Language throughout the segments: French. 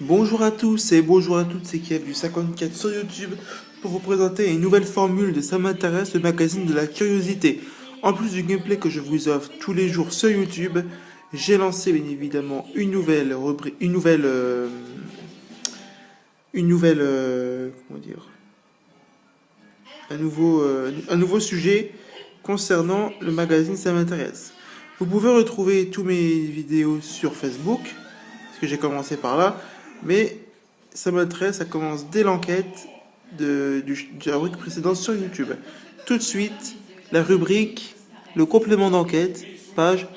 Bonjour à tous et bonjour à toutes, c'est Kev du 54 sur YouTube pour vous présenter une nouvelle formule de Ça m'intéresse, le magazine de la curiosité. En plus du gameplay que je vous offre tous les jours sur YouTube, j'ai lancé bien évidemment une nouvelle rubrique, comment dire, un nouveau sujet concernant le magazine Ça m'intéresse. Vous pouvez retrouver tous mes vidéos sur Facebook, parce que j'ai commencé par là, mais ça m'intéresse, ça commence dès l'enquête de la rubrique précédente sur YouTube. Tout de suite, la rubrique, le complément d'enquête, page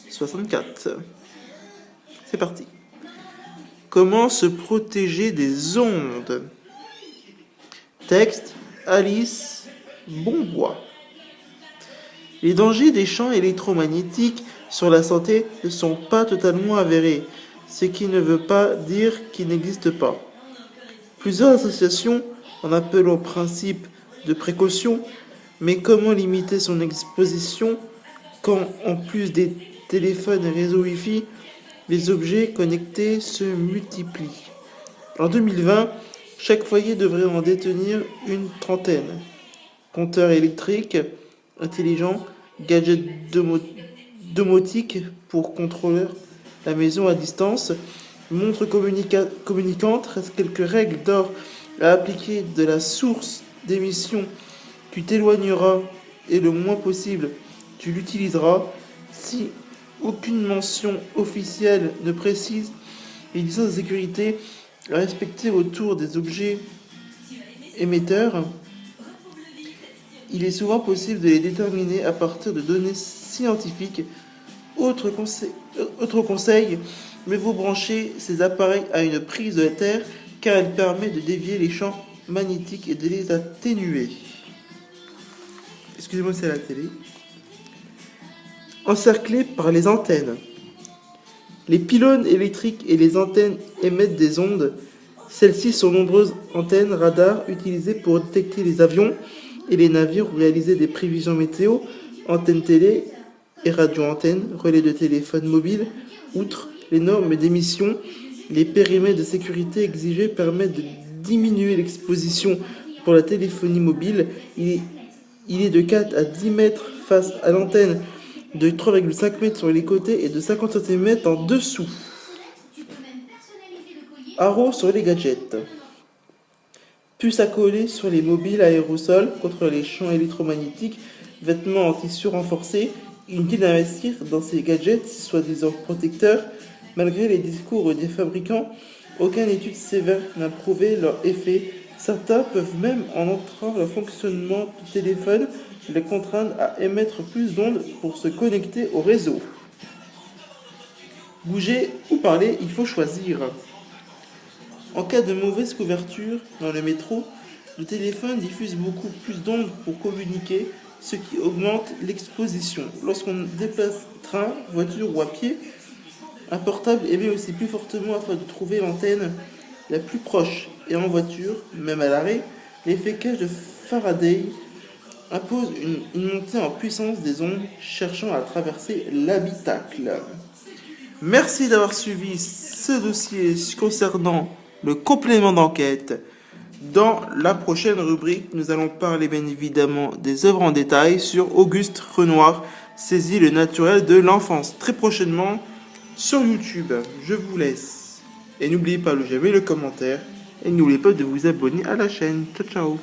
64. C'est parti. Comment se protéger des ondes? Texte, Alice Bonbois. Les dangers des champs électromagnétiques sur la santé ne sont pas totalement avérés, ce qui ne veut pas dire qu'ils n'existent pas. Plusieurs associations en appellent au principe de précaution, mais comment limiter son exposition quand, en plus des téléphones et réseaux Wi-Fi, les objets connectés se multiplient? En 2020, chaque foyer devrait en détenir une trentaine. Compteurs électriques intelligents, gadgets domotiques pour contrôler la maison à distance, montres communicantes, reste quelques règles d'or à appliquer de la source d'émission. Tu t'éloigneras et le moins possible tu l'utiliseras. Si aucune mention officielle ne précise les licences de sécurité à respecter autour des objets émetteurs, il est souvent possible de les déterminer à partir de données scientifiques. Autre conseil, mieux vaut brancher ces appareils à une prise de terre car elle permet de dévier les champs magnétiques et de les atténuer. Excusez-moi, c'est la télé. Encerclés par les antennes. Les pylônes électriques et les antennes émettent des ondes. Celles-ci sont nombreuses antennes radars utilisées pour détecter les avions et les navires ou réaliser des prévisions météo, antennes télé et radio-antennes, relais de téléphone mobile. Outre les normes d'émission, les périmètres de sécurité exigés permettent de diminuer l'exposition pour la téléphonie mobile. Il est de 4 à 10 mètres face à l'antenne, de 3,5 mètres sur les côtés et de 50 cm en dessous. Haro sur les gadgets. Puces à coller sur les mobiles aérosols contre les champs électromagnétiques, vêtements en tissu renforcé. Inutile d'investir dans ces gadgets soi-disant protecteurs. Malgré les discours des fabricants, aucune étude sévère n'a prouvé leur effet. Certains peuvent même, en entrant le fonctionnement du téléphone, les contraindre à émettre plus d'ondes pour se connecter au réseau. Bouger ou parler, il faut choisir. En cas de mauvaise couverture dans le métro, le téléphone diffuse beaucoup plus d'ondes pour communiquer, ce qui augmente l'exposition. Lorsqu'on déplace train, voiture ou à pied, un portable émet aussi plus fortement afin de trouver l'antenne la plus proche. Et en voiture, même à l'arrêt, l'effet cage de Faraday impose une montée en puissance des ondes cherchant à traverser l'habitacle. Merci d'avoir suivi ce dossier concernant le complément d'enquête. Dans la prochaine rubrique, nous allons parler bien évidemment des œuvres en détail sur Auguste Renoir, Saisit le naturel de l'enfance. Très prochainement sur YouTube. Je vous laisse. Et n'oubliez pas le j'aime et le commentaire. Et n'oubliez pas de vous abonner à la chaîne. Ciao ciao.